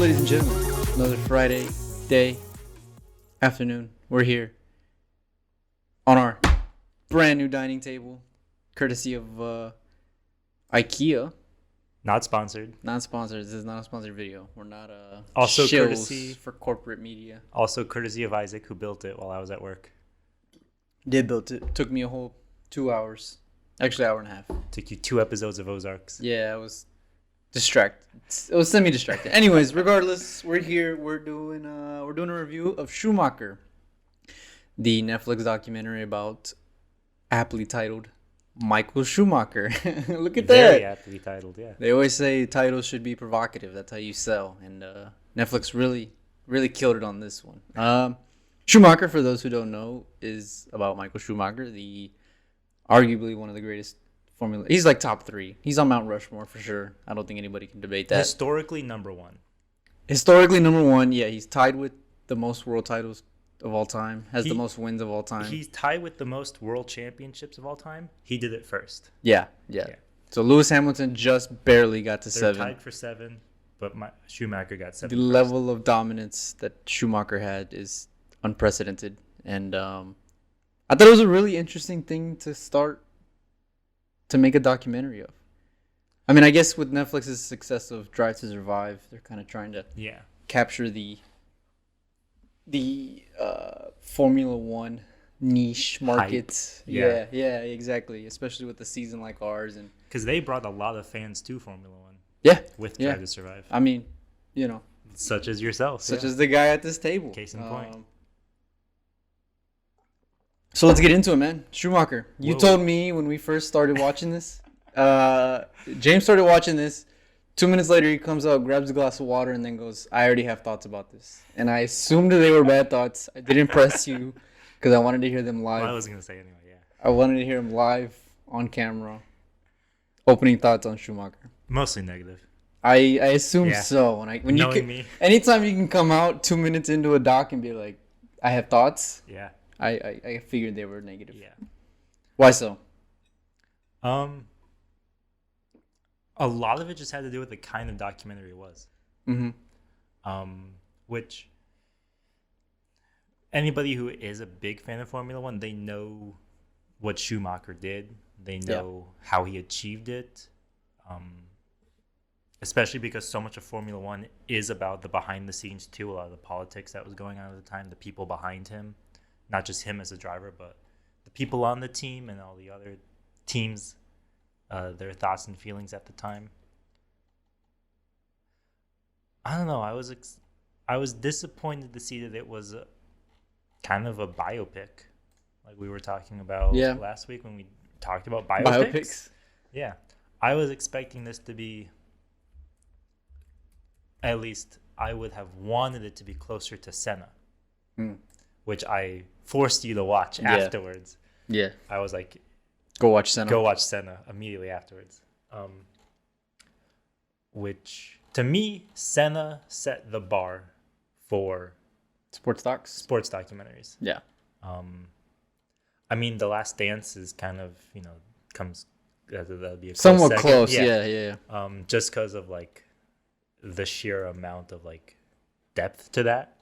ladies and gentlemen. Another Friday day, afternoon. We're here on our brand new dining table, courtesy of IKEA. Not sponsored. Not sponsored. This is not a sponsored video. We're not Also shills courtesy for corporate media. Also courtesy of Isaac, who built it while I was at work. Did built it. Took me a whole 2 hours. Actually, hour and a half. Took you 2 episodes of Ozarks. Yeah, I was distracted. It was semi-distracted. Anyways, regardless, we're here. We're doing a review of Schumacher, the Netflix documentary about aptly titled Michael Schumacher. Look at that. Very aptly titled, yeah. They always say titles should be provocative. That's how you sell. And Netflix really killed it on this one. Schumacher, for those who don't know, is about Michael Schumacher, the arguably one of the greatest Formula. He's like top 3. He's on Mount Rushmore for sure. I don't think anybody can debate that. Historically, number 1. Historically, number 1. Yeah, he's tied with the most world titles of all time. Has the most wins of all time. He's tied with the most world championships of all time. He did it first. Yeah. So Lewis Hamilton just barely got to They're 7. tied for 7, but Schumacher got 7. The level of dominance that Schumacher had is unprecedented, and I thought it was a really interesting thing to start to make a documentary of. I mean, I guess with Netflix's success of Drive to Survive, they're kind of trying to capture the Formula One niche market. Yeah, exactly. Especially with a season like ours, and because they brought a lot of fans to Formula One. With Drive to Survive. I mean, such as yourself, such as the guy at this table. Case in point. So let's get into it, man. Schumacher. You told me when we first started watching this. James started watching this. 2 minutes later, he comes out, grabs a glass of water, and then goes, "I already have thoughts about this." And I assumed they were bad thoughts. I didn't press you because I wanted to hear them live. Well, I was going to say anyway, yeah. I wanted to hear him live on camera. Opening thoughts on Schumacher. Mostly negative. I assume so. Anytime you can come out 2 minutes into a doc and be like, "I have thoughts." Yeah. I figured they were negative. Yeah. Why so? A lot of it just had to do with the kind of documentary it was. Mm-hmm. Which anybody who is a big fan of Formula One, they know what Schumacher did. They know how he achieved it. Especially because so much of Formula One is about the behind the scenes too. A lot of the politics that was going on at the time, the people behind him. Not just him as a driver, but the people on the team and all the other teams, their thoughts and feelings at the time. I don't know. I was disappointed to see that it was kind of a biopic, like we were talking about last week when we talked about biopics. Yeah, I was expecting this to be. At least I would have wanted it to be closer to Senna. Which I forced you to watch afterwards. Yeah. I was like, Go watch Senna immediately afterwards. Which, to me, Senna set the bar for sports documentaries. Yeah. I mean, The Last Dance is kind of, comes, that'll be a somewhat second. Close. Yeah. Just because of, like, the sheer amount of, like, depth to that.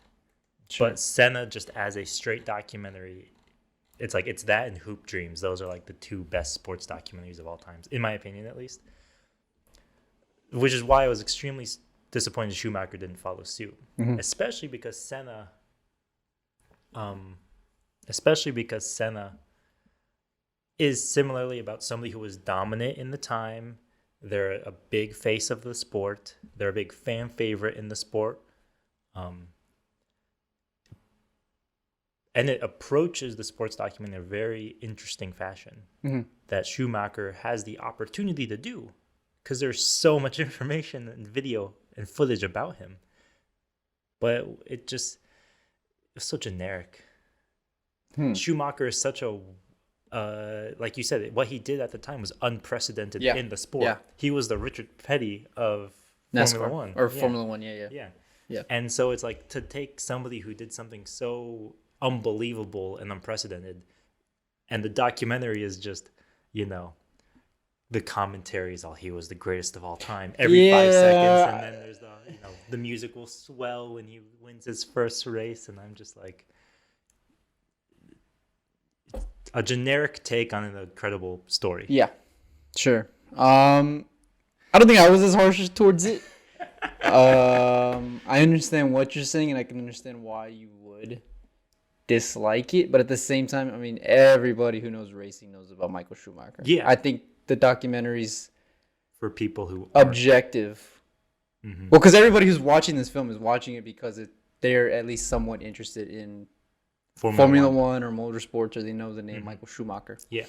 Sure. But Senna, just as a straight documentary, it's that and Hoop Dreams. Those are like the 2 best sports documentaries of all time, in my opinion, at least. Which is why I was extremely disappointed Schumacher didn't follow suit, especially because Senna is similarly about somebody who was dominant in the time. They're a big face of the sport. They're a big fan favorite in the sport. And it approaches the sports document in a very interesting fashion that Schumacher has the opportunity to do because there's so much information and video and footage about him. But it was so generic. Schumacher is such a, like you said, what he did at the time was unprecedented in the sport. Yeah. He was the Richard Petty of Formula One. Or Formula One, yeah. And so it's like to take somebody who did something so unbelievable and unprecedented, and the documentary is just the commentaries, he was the greatest of all time every 5 seconds, and then there's the music will swell when he wins his first race, and I'm just like, a generic take on an incredible story. Yeah, sure. I don't think I was as harsh towards it. I understand what you're saying, and I can understand why you would dislike it. But at the same time, I mean, everybody who knows racing knows about Michael Schumacher. Yeah. I think the documentary's for people who objective. Mm-hmm. Well, because everybody who's watching this film is watching it because they're at least somewhat interested in Formula One or motorsports, or they know the name Michael Schumacher. Yeah.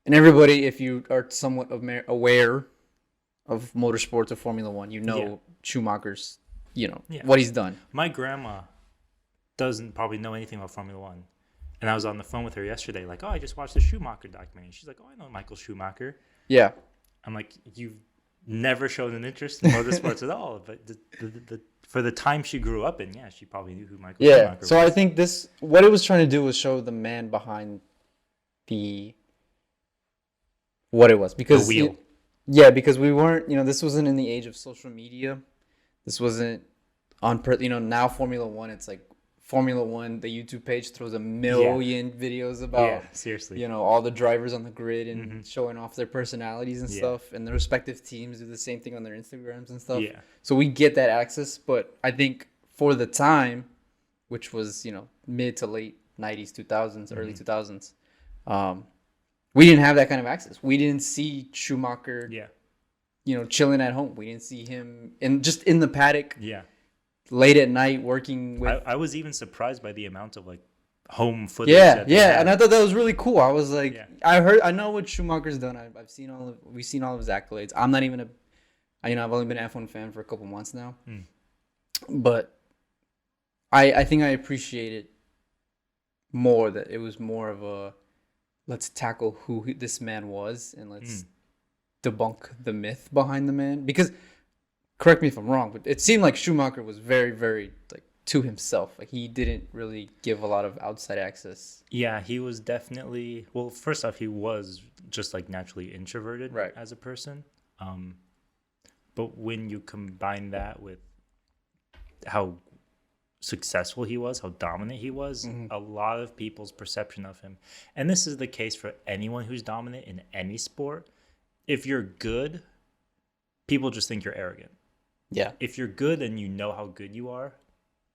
And everybody, if you are somewhat aware of motorsports or Formula One, Schumacher's, what he's done. My grandma doesn't probably know anything about Formula One. And I was on the phone with her yesterday, like, I just watched the Schumacher documentary. She's like, I know Michael Schumacher. Yeah. I'm like, you've never shown an interest in motorsports at all. But for the time she grew up in, she probably knew who Michael Schumacher was. So I think what it was trying to do was show the man behind what it was. Because the wheel. Because we weren't, this wasn't in the age of social media. This wasn't on, now Formula One, it's like Formula One, the YouTube page throws a million videos about, seriously, all the drivers on the grid and showing off their personalities and stuff. And the respective teams do the same thing on their Instagrams and stuff. Yeah. So we get that access. But I think for the time, which was, mid to late 90s, 2000s, early 2000s, we didn't have that kind of access. We didn't see Schumacher, chilling at home. We didn't see him in the paddock. Yeah. Late at night working with. I was even surprised by the amount of home footage. Yeah, and I thought that was really cool. I was like, I know what Schumacher's done. We've seen all of his accolades. I'm not even I've only been an F1 fan for a couple months now, but I think I appreciate it more that it was more of a let's tackle who this man was and let's debunk the myth behind the man, because. Correct me if I'm wrong, but it seemed like Schumacher was very, very to himself. Like he didn't really give a lot of outside access. Yeah, he was definitely. Well, first off, he was just naturally introverted as a person. But when you combine that with how successful he was, how dominant he was, a lot of people's perception of him, and this is the case for anyone who's dominant in any sport. If you're good, people just think you're arrogant. Yeah. If you're good and you know how good you are,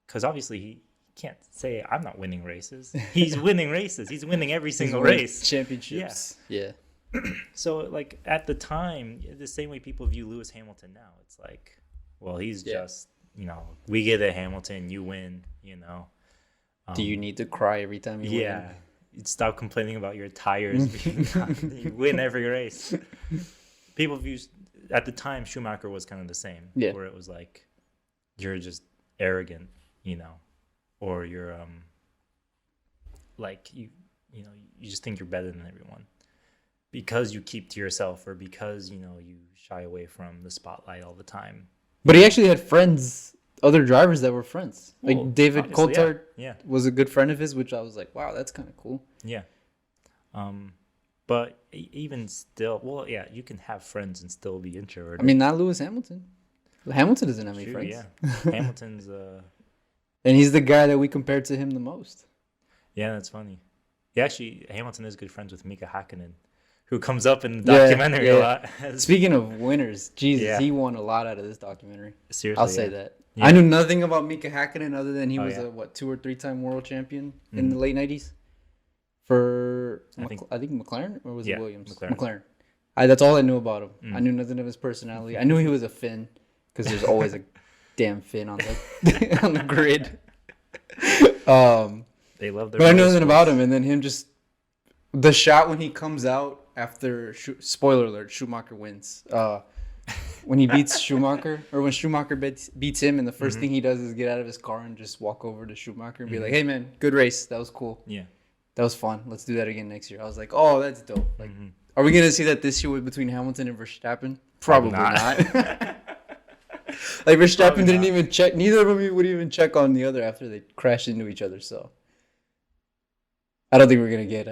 because obviously he can't say I'm not winning races. He's winning races. He's winning every single race. Championships. Yeah. So at the time, the same way people view Lewis Hamilton now, it's like, well, he's just, we get it, Hamilton, you win, Do you need to cry every time you win? Yeah. Stop complaining about your tires being you win every race. People view. At the time, Schumacher was kind of the same, where it was like, you're just arrogant, or you're you just think you're better than everyone because you keep to yourself, or because you shy away from the spotlight all the time. But he actually had friends, other drivers that were friends. Like David Coulthard was a good friend of his, which I was like, wow, that's kind of cool. Yeah. But even still, you can have friends and still be introverted. I mean, not Lewis Hamilton. Hamilton doesn't have any friends. Yeah, Hamilton's. And he's the guy that we compared to him the most. Yeah, that's funny. Hamilton is good friends with Mika Hakkinen, who comes up in the documentary a lot. Speaking of winners, Jesus, he won a lot out of this documentary. Seriously, I'll say that. Yeah. I knew nothing about Mika Hakkinen other than he was a 2 or 3 time world champion in the late 90s. For I think McLaren, or was it Williams? McLaren. That's all I knew about him. I knew nothing of his personality. I knew he was a Finn because there's always a damn Finn on the on the grid. They love their. But I knew nothing about him, and then him just the shot when he comes out after spoiler alert, Schumacher wins. When he beats Schumacher, or when Schumacher beats him, and the first thing he does is get out of his car and just walk over to Schumacher and be like, "Hey man, good race. That was cool. Yeah, that was fun. Let's do that again next year." I was like, "Oh, that's dope." Like, are we gonna see that this year between Hamilton and Verstappen? Probably not. Like Verstappen didn't even check. Neither of them would even check on the other after they crashed into each other. So I don't think we're gonna get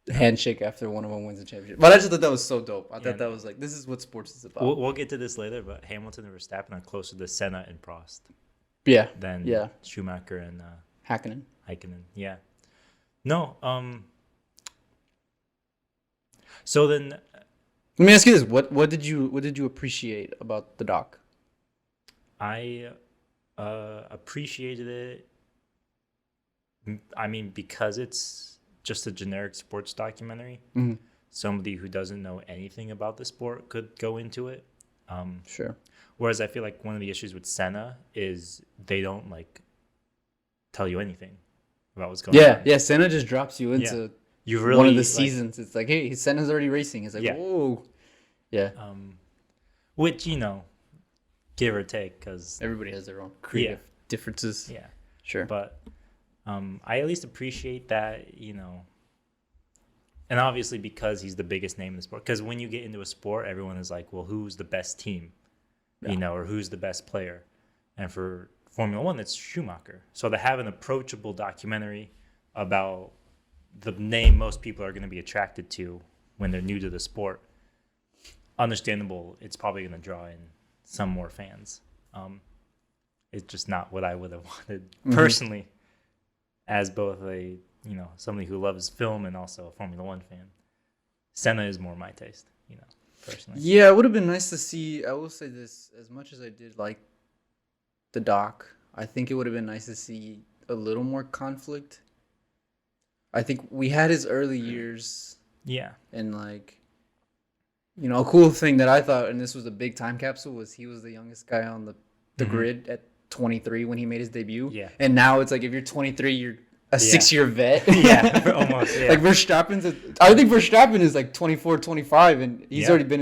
handshake after one of them wins a championship. But I just thought that was so dope. I thought that was like, this is what sports is about. We'll get to this later, but Hamilton and Verstappen are closer to Senna and Prost Yeah. than Yeah. Schumacher and Hakkinen. Yeah. No. So then, Let me ask you this: what did you appreciate about the doc? I appreciated it. I mean, because it's just a generic sports documentary. Mm-hmm. Somebody who doesn't know anything about the sport could go into it. Sure. Whereas I feel like one of the issues with Senna is they don't like tell you anything about what's going on. Yeah. Senna just drops you into You really one of the like, seasons. It's like, hey, Senna's already racing. It's like, whoa. Yeah. Which, give or take, because Everybody has their own creative differences. yeah, Sure. but I at least appreciate that, and obviously because he's the biggest name in the sport. Because when you get into a sport, everyone is like, well, who's the best team, or who's the best player? And for Formula One, it's Schumacher. So to have an approachable documentary about the name most people are going to be attracted to when they're new to the sport, understandable, it's probably going to draw in some more fans. It's just not what I would have wanted personally, as both a somebody who loves film and also a Formula One fan. Senna is more my taste, personally. Yeah, it would have been nice to see. I will say this: as much as I did like the doc, I think it would have been nice to see a little more conflict. I think we had his early years. Yeah. And like, a cool thing that I thought, and this was a big time capsule, was he was the youngest guy on the grid at 23 when he made his debut. Yeah. And now it's like, if you're 23, you're a 6-year vet. Yeah, almost. Yeah. Like I think Verstappen is like 24, 25, and he's already been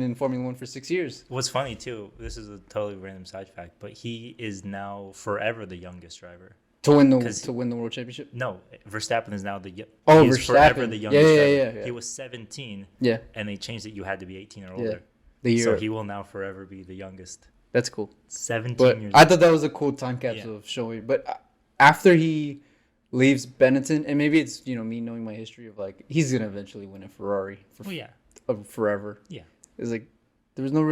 in Formula One for 6 years. What's funny too, this is a totally random side fact, but he is now forever the youngest driver. To win the world championship? No, Verstappen is now Verstappen. Forever the youngest driver. Yeah. He was 17. Yeah. And they changed it. You had to be 18 or older. Yeah. So he will now forever be the youngest. That's cool. 17 but years I old. thought that was a cool time capsule of showing. But after he leaves Benetton, and maybe it's me knowing my history of like he's gonna eventually win a Ferrari forever. Yeah. It's like there's no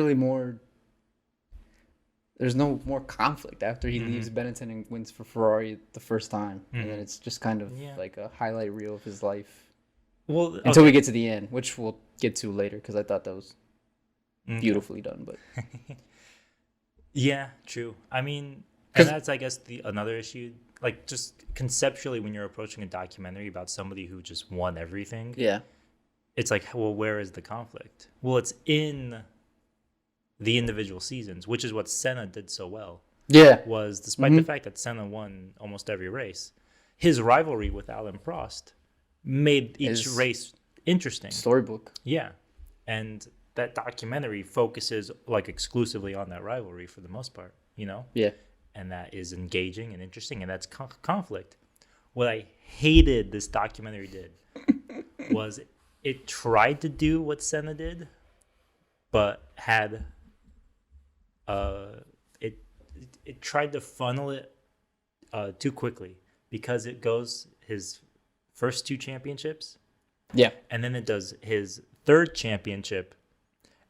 more conflict after he leaves Benetton and wins for Ferrari the first time, and then it's just kind of like a highlight reel of his life. Well, until we get to the end, which we'll get to later, because I thought that was beautifully done. But yeah, true. I mean, and that's I guess another issue. Like just conceptually, when you're approaching a documentary about somebody who just won everything, it's like, well, where is the conflict? Well, it's in the individual seasons, which is what Senna did so well. Yeah. Was despite the fact that Senna won almost every race, his rivalry with Alain Prost made each race interesting. Storybook. Yeah. And that documentary focuses like exclusively on that rivalry for the most part, Yeah. And that is engaging and interesting, and that's conflict. What I hated this documentary did was it tried to do what Senna did, but had it tried to funnel it too quickly, because it goes his first 2 championships, and then it does his 3rd championship,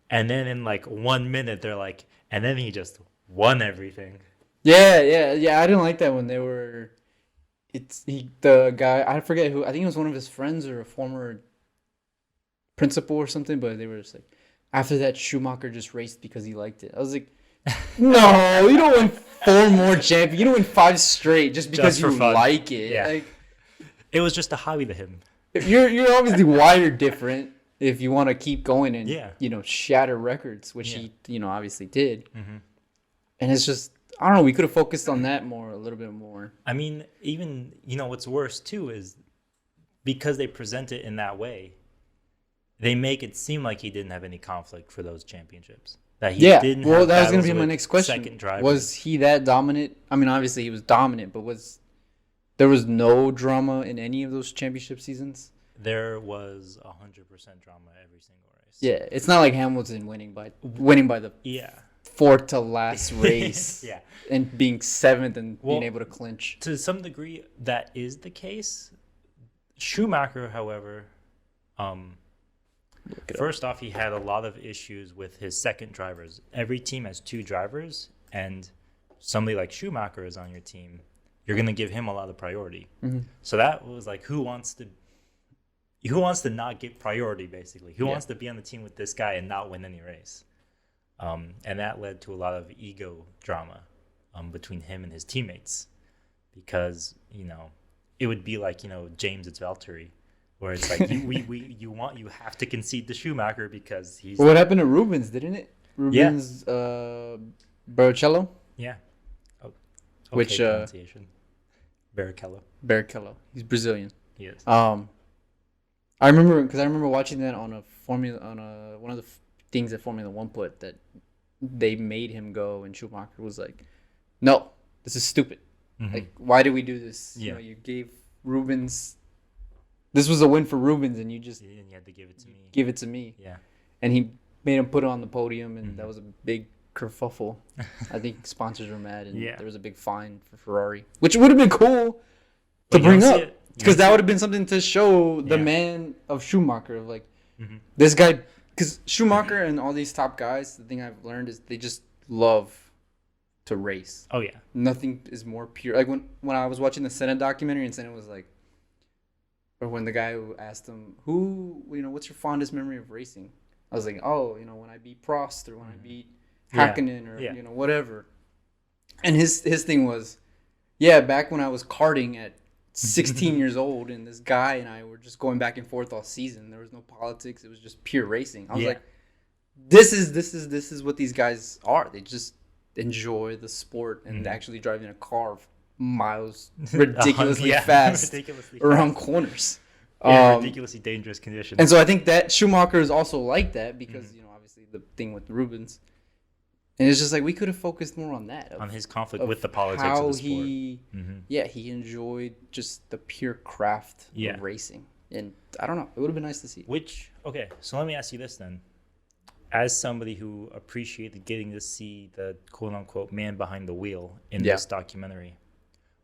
and then in like 1 minute they're like, and then he just won everything. Yeah. I didn't like that when they were. The guy, I forget who. I think it was one of his friends or a former principal or something. But they were just like, after that, Schumacher just raced because he liked it. I was like, no, you don't win 4 more champions. You don't win 5 straight just because you like it. Yeah. Like, it was just a hobby to him. You're obviously wired different if you want to keep going and shatter records, which he obviously did. Mm-hmm. And it's just, I don't know, we could have focused on that a little bit more. I mean, even what's worse too is because they present it in that way, they make it seem like he didn't have any conflict for those championships. That he didn't. Well, that was going to be my next question. Was he that dominant? I mean, obviously he was dominant, but there was no drama in any of those championship seasons? There was 100% drama every single race. Yeah, it's not like Hamilton winning by the 4th to last race. And being 7th and being able to clinch. To some degree, that is the case. Schumacher, however, um, Look it up. first off, he had a lot of issues with his second drivers. Every team has two drivers, and somebody like Schumacher is on your team. You're gonna give him a lot of priority. So that was like, who wants to not get priority, basically? Who wants to be on the team with this guy and not win any race? And that led to a lot of ego drama between him and his teammates, because it would be like James, it's Valtteri, where it's like you have to concede to Schumacher because he's Well, what happened to Rubens, didn't it? Rubens, Barrichello, yeah. Okay, which pronunciation. Barrichello. He's Brazilian. He is. I remember watching that on one of the things that Formula One put, that they made him go, and Schumacher was like, "No, this is stupid. Like, why did we do this? Yeah. You gave Rubens. This was a win for Rubens, and you just And you had to give it to me. give it to me." Yeah. And he made him put it on the podium, and that was a big kerfuffle. I think sponsors were mad, and there was a big fine for Ferrari, which would have been cool to bring up, because that would have been something to show the man of Schumacher, of like, this guy. Because Schumacher and all these top guys, the thing I've learned is they just love to race. Oh yeah. Nothing is more pure. Like when I was watching the Senna documentary, and Senna was like, or when the guy who asked him, what's your fondest memory of racing? I was like, when I beat Prost, or when I beat Hakkinen, or whatever. And his thing was, back when I was karting at 16 years old, and this guy and I were just going back and forth all season. There was no politics. It was just pure racing. I was like, this is what these guys are. They just enjoy the sport and actually driving a car miles ridiculously fast around corners. Ridiculously dangerous conditions. And so I think that Schumacher is also like that, because obviously the thing with Rubens. And it's just like, we could have focused more on that. On his conflict with the politics of the sport. He enjoyed just the pure craft of racing. And I don't know. It would have been nice to see. So let me ask you this then. As somebody who appreciated getting to see the quote-unquote man behind the wheel in this documentary,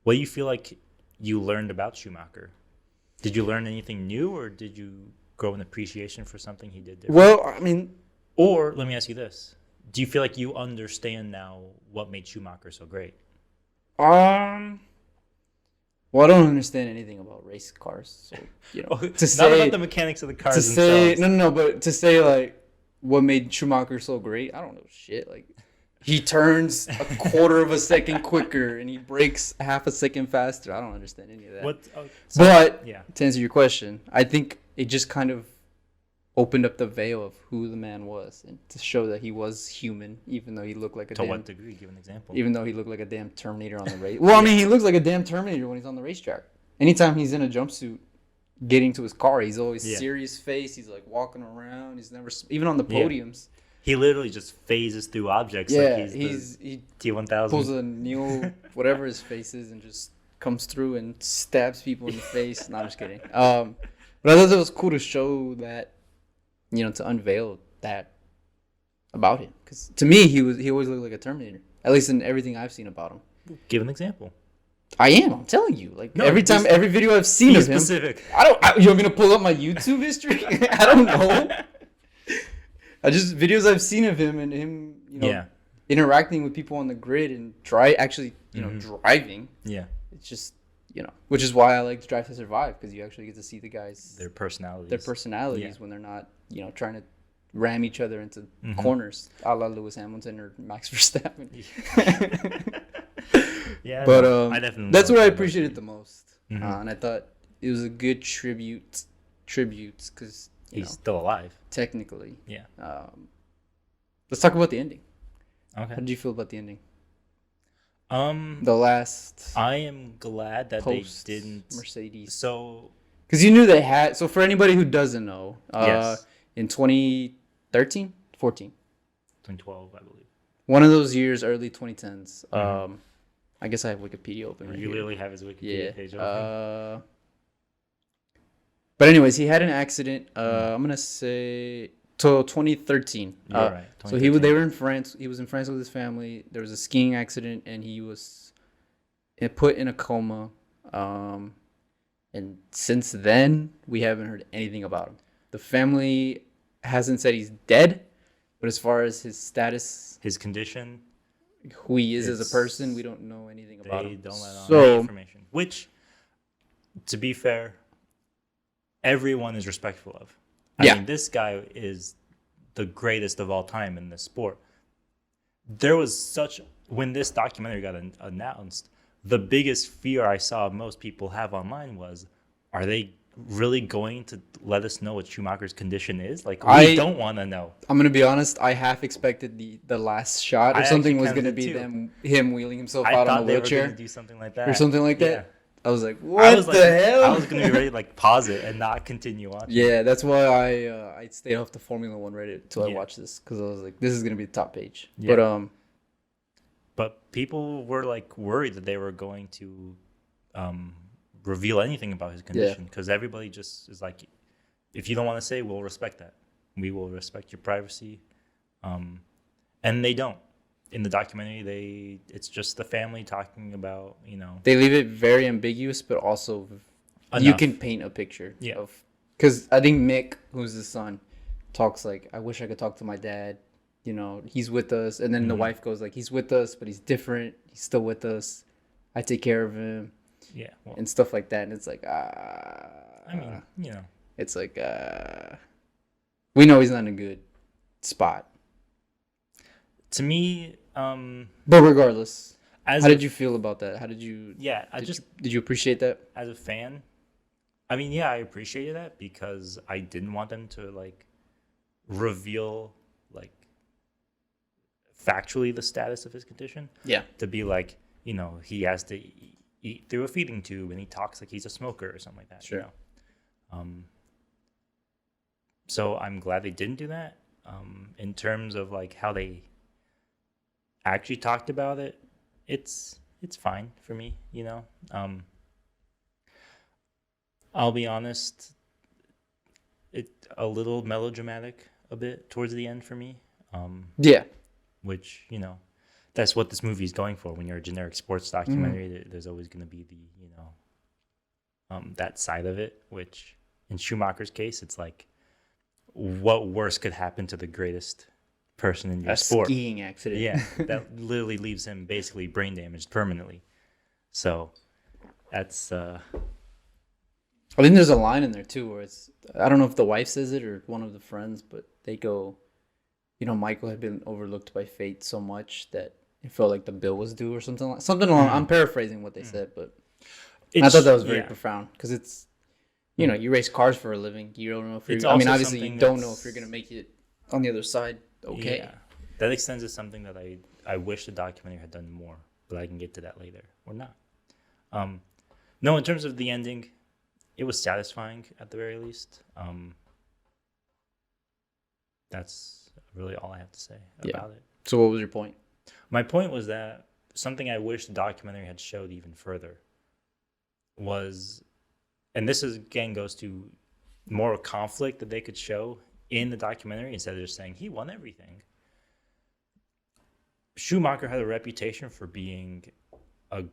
what do you feel like you learned about Schumacher? Did you learn anything new, or did you grow an appreciation for something he did different? Well, I mean... Or let me ask you this. Do you feel like you understand now what made Schumacher so great? Well, I don't understand anything about race cars, so not about the mechanics of the cars themselves. But to say like what made Schumacher so great, I don't know shit. Like, he turns a quarter of a second quicker and he brakes half a second faster. I don't understand any of that. But to answer your question, I think it just kind of opened up the veil of who the man was, and to show that he was human, even though he looked like To what degree? Give an example. Even though he looked like a damn Terminator on the race. Well, I mean, he looks like a damn Terminator when he's on the racetrack. Anytime he's in a jumpsuit getting to his car, he's always serious face. He's like walking around. He's never, even on the podiums. He literally just phases through objects. Yeah, like he T1000. Pulls a Neo, whatever his face is, and just comes through and stabs people in the face. No, I'm just kidding. But I thought it was cool to show that, to unveil that about him. Because to me, he always looked like a Terminator. At least in everything I've seen about him. Give an example. I'm telling you. Like, every video I've seen of him. Specific. You want me to pull up my YouTube history? I don't know. Videos I've seen of him, and him, interacting with people on the grid and driving. Yeah. It's just, which is why I like to Drive to Survive, because you actually get to see the guys, their personalities when they're not, trying to ram each other into corners, a la Lewis Hamilton or Max Verstappen. But I definitely that's what I appreciated the most, and I thought it was a good tributes, because he's still alive technically. Yeah. Let's talk about the ending. Okay. How did you feel about the ending? The last. I am glad that they didn't Mercedes. So, because you knew they had. So for anybody who doesn't know, yes. In 2013, 14, 2012, I believe. One of those years, early 2010s. I guess I have Wikipedia open right You here. literally have his Wikipedia page open. But anyways, he had an accident. I'm gonna say till 2013. You're right. So they were in France. He was in France with his family. There was a skiing accident, and he was put in a coma. And since then, we haven't heard anything about him. The family hasn't said he's dead, but as far as his status, His condition, who he is as a person, we it's don't know anything about they him. don't let on any So, information. Which, to be fair, everyone is respectful of. I Yeah. mean, this guy is the greatest of all time in this sport. There was such when this documentary got announced, the biggest fear I saw most people have online was, are they really going to let us know what Schumacher's condition is? Like, we don't want to know. I'm gonna be honest. I half expected the last shot or I something actually was kinda gonna did be him wheeling himself I out on a thought they were going wheelchair to do something like that or something like Yeah. that. I was like, I what was the like, hell? I was going to be ready to like pause it and not continue on. Yeah, that's why I stayed off the Formula One Reddit until I Yeah. watched this because I was like, this is gonna be the top page. Yeah. But people were like worried that they were going to reveal anything about his condition because everybody just is like, if you don't want to say, we'll respect that. We will respect your privacy. And they don't. In the documentary, it's just the family talking about, they leave it very ambiguous, but also you enough. can paint a picture Yeah. of because I think Mick, who's the son, talks like, I wish I could talk to my dad. He's with us, and then the wife goes like, he's with us, but he's different. He's still with us. I take care of him. Yeah. Well, And stuff like that. And it's like, I mean, it's like, we know he's not in a good spot. to me, But regardless, as how a- did you feel about that? How did you? Yeah, Did you appreciate that? as a fan, I mean, yeah, I appreciated that because I didn't want them to like reveal like factually the status of his condition. Yeah. To be like, he has to eat through a feeding tube and he talks like he's a smoker or something like that. Sure. So I'm glad they didn't do that. In terms of like how they actually talked about it, it's fine for me. I'll be honest, it a little melodramatic a bit towards the end for me. Yeah. Which that's what this movie is going for. When you're a generic sports documentary, there's always going to be the that side of it. Which in Schumacher's case, it's like, what worse could happen to the greatest person in your sport? Skiing accident. Yeah, that literally leaves him basically brain damaged permanently. So that's I think there's a line in there too where it's, I don't know if the wife says it or one of the friends, but they go, Michael had been overlooked by fate so much that it felt like the bill was due or something along. I'm paraphrasing what they said, but I thought that was very profound because it's, you race cars for a living. You don't know if you're, obviously you don't know if you're going to make it on the other side. Okay. Yeah. That extends to something that I wish the documentary had done more, but I can get to that later or not. No, in terms of the ending, it was satisfying at the very least. That's really all I have to say about it. So what was your point? My point was that something I wish the documentary had showed even further was, and this is again goes to more conflict that they could show in the documentary instead of just saying he won everything. Schumacher had a reputation for being a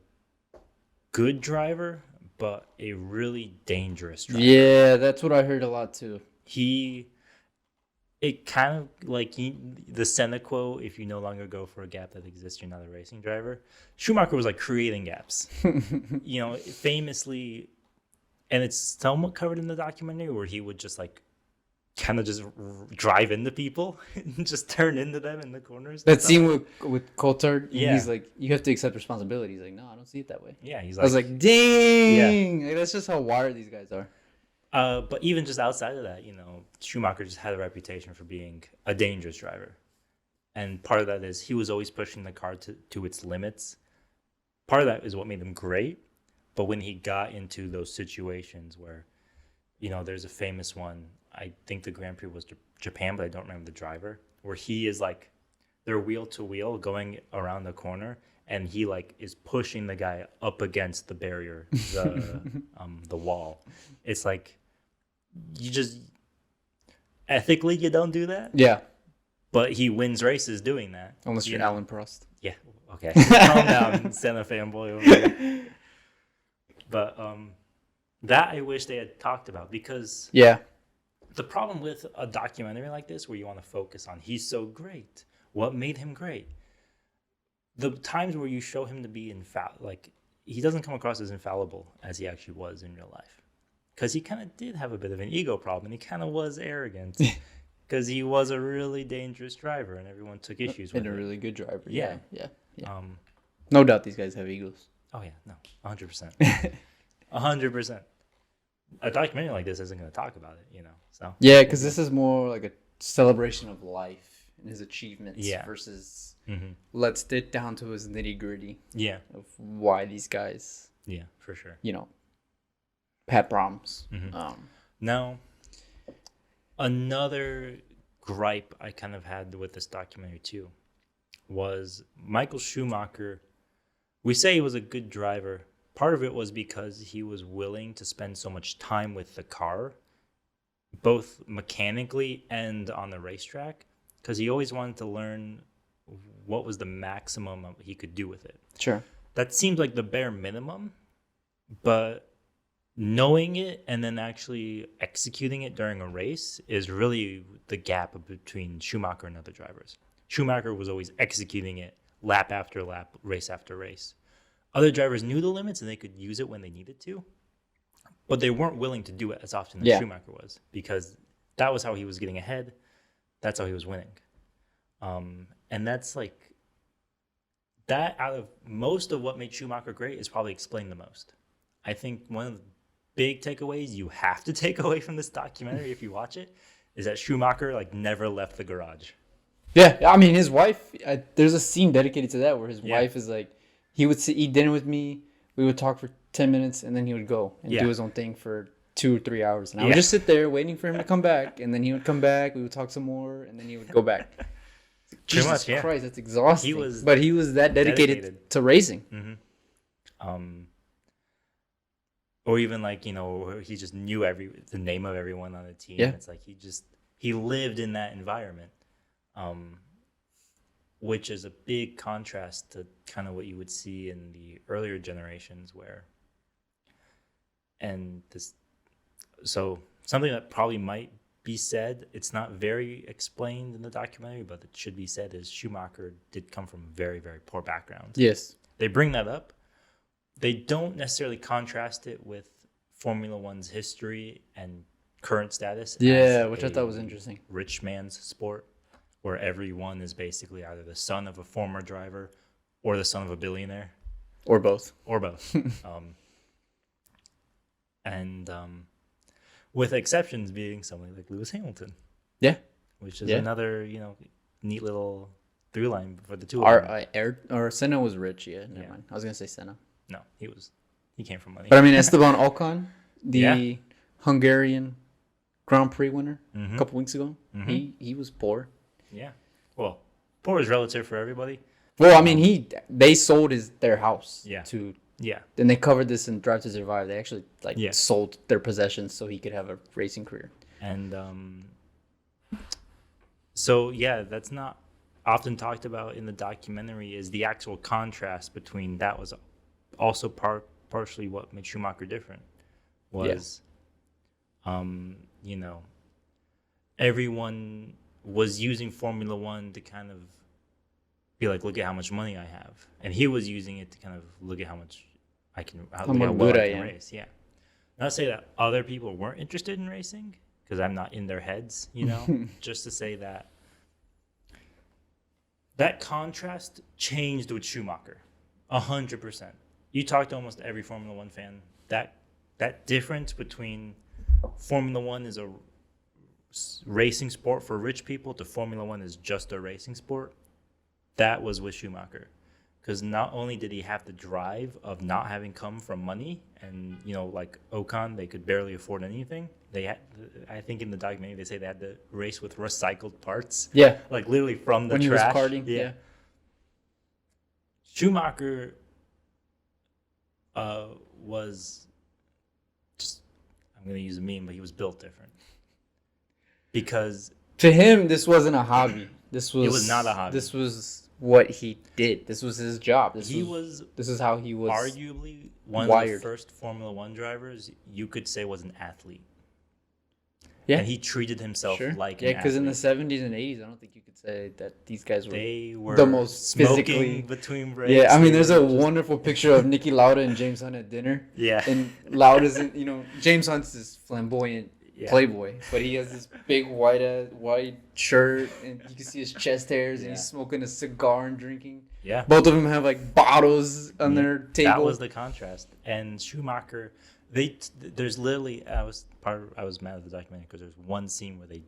good driver, but a really dangerous driver. Yeah, that's what I heard a lot too. It kind of like the Senna quote, if you no longer go for a gap that exists, you're not a racing driver. Schumacher was like creating gaps, famously, and it's somewhat covered in the documentary where he would just like kind of just drive into people and just turn into them in the corners. That scene with Coulthard, Yeah. he's like, you have to accept responsibility. He's like, no, I don't see it that way. Yeah, he's I like, was like, dang, like, that's just how wired these guys are. but even just outside of that, Schumacher just had a reputation for being a dangerous driver. And part of that is he was always pushing the car to its limits. Part of that is what made him great. But when he got into those situations where, there's a famous one, I think the Grand Prix was Japan, but I don't remember the driver, where he is like, they're wheel to wheel going around the corner, and he like is pushing the guy up against the barrier, the wall. It's like, you just ethically you don't do that. Yeah. But he wins races doing that. Unless you're Alan Prost. Yeah. Okay. Calm down, Senna fanboy over here. But That I wish they had talked about, because Yeah. the problem with a documentary like this, where you want to focus on he's so great, what made him great, the times where you show him to be like he doesn't come across as infallible as he actually was in real life, because he kind of did have a bit of an ego problem, and he kind of was arrogant, because he was a really dangerous driver, and everyone took issues with And a it. really good driver. Yeah. Yeah. Um. No doubt these guys have egos. Oh yeah. No. 100%. 100%. A documentary like this isn't going to talk about it, So Yeah, because this is more like a celebration of life and his achievements versus let's get down to his nitty gritty. Yeah. Of why these guys. Yeah, for sure. Had problems. Now, another gripe I kind of had with this documentary too was Michael Schumacher. We say he was a good driver. Part of it was because he was willing to spend so much time with the car, both mechanically and on the racetrack, because he always wanted to learn what was the maximum he could do with it. Sure. That seems like the bare minimum, but knowing it and then actually executing it during a race is really the gap between Schumacher and other drivers. Schumacher was always executing it lap after lap, race after race. Other drivers knew the limits and they could use it when they needed to, but they weren't willing to do it as often as Schumacher was, because that was how he was getting ahead. That's how he was winning. And that's like, that out of most of what made Schumacher great is probably explained the most. I think one of the big takeaways you have to take away from this documentary if you watch it is that Schumacher never left the garage. Yeah, I mean his wife. There's a scene dedicated to that where his wife is like, he would eat dinner with me. We would talk for 10 minutes, and then he would go and do his own thing for 2 or 3 hours, and I would just sit there waiting for him to come back, and then he would come back. We would talk some more, and then he would go back. Jesus Christ, that's exhausting. But he was that dedicated to racing. Mm-hmm. Or even he just knew the name of everyone on the team. Yeah. It's like he lived in that environment, which is a big contrast to kind of what you would see in the earlier generations so something that probably might be said, it's not very explained in the documentary, but it should be said, is Schumacher did come from very, very poor backgrounds. Yes. They bring that up. They don't necessarily contrast it with Formula One's history and current status. Yeah, which I thought was interesting. Rich man's sport, where everyone is basically either the son of a former driver or the son of a billionaire. Or both. With exceptions being somebody like Lewis Hamilton. Yeah. Which is another, neat little through line for the two of them. Or Senna was rich, never mind. I was going to say Senna. No, he came from money. But I mean, Esteban Ocon, the Hungarian Grand Prix winner a couple weeks ago, he was poor. Yeah. Well, poor is relative for everybody. Well, I mean, they sold their house to. Yeah. Then they covered this in Drive to Survive. They actually sold their possessions so he could have a racing career. And so that's not often talked about in the documentary, is the actual contrast between that was also partially what made Schumacher different. Was everyone was using Formula One to kind of be like, look at how much money I have, and he was using it to kind of look at how much I can, how good I can race. Yeah, not to say that other people weren't interested in racing, because I'm not in their heads, just to say that contrast changed with Schumacher, 100%. You talk to almost every Formula One fan, that difference between Formula One is a racing sport for rich people to Formula One is just a racing sport. That was with Schumacher, because not only did he have the drive of not having come from money, and like Ocon, they could barely afford anything. They had, I think in the documentary they say they had to race with recycled parts. Yeah, like literally from the when trash. He was karting. Yeah. Schumacher was just, I'm going to use a meme, but he was built different. Because to him, this wasn't a hobby. It was not a hobby. This was what he did. This was his job. This He was was this is how he was arguably one of the wired. first Formula One drivers you could say was an athlete. Yeah, And he treated himself sure. like Yeah, an because in the athlete. 70s and 80s, I don't think you could say that these guys were They were the most smoking physically. between breaks. Yeah, I mean, They there's were a just- wonderful picture of Nicky Lauda and James Hunt at dinner. Yeah. And Lauda's, James Hunt's this flamboyant Yeah. playboy, but he has this big white shirt, and you can see his chest hairs, and Yeah. he's smoking a cigar and drinking. Yeah. Both of them have like bottles on their table. That was the contrast. And Schumacher, there's literally I was mad at the documentary because there's one scene where they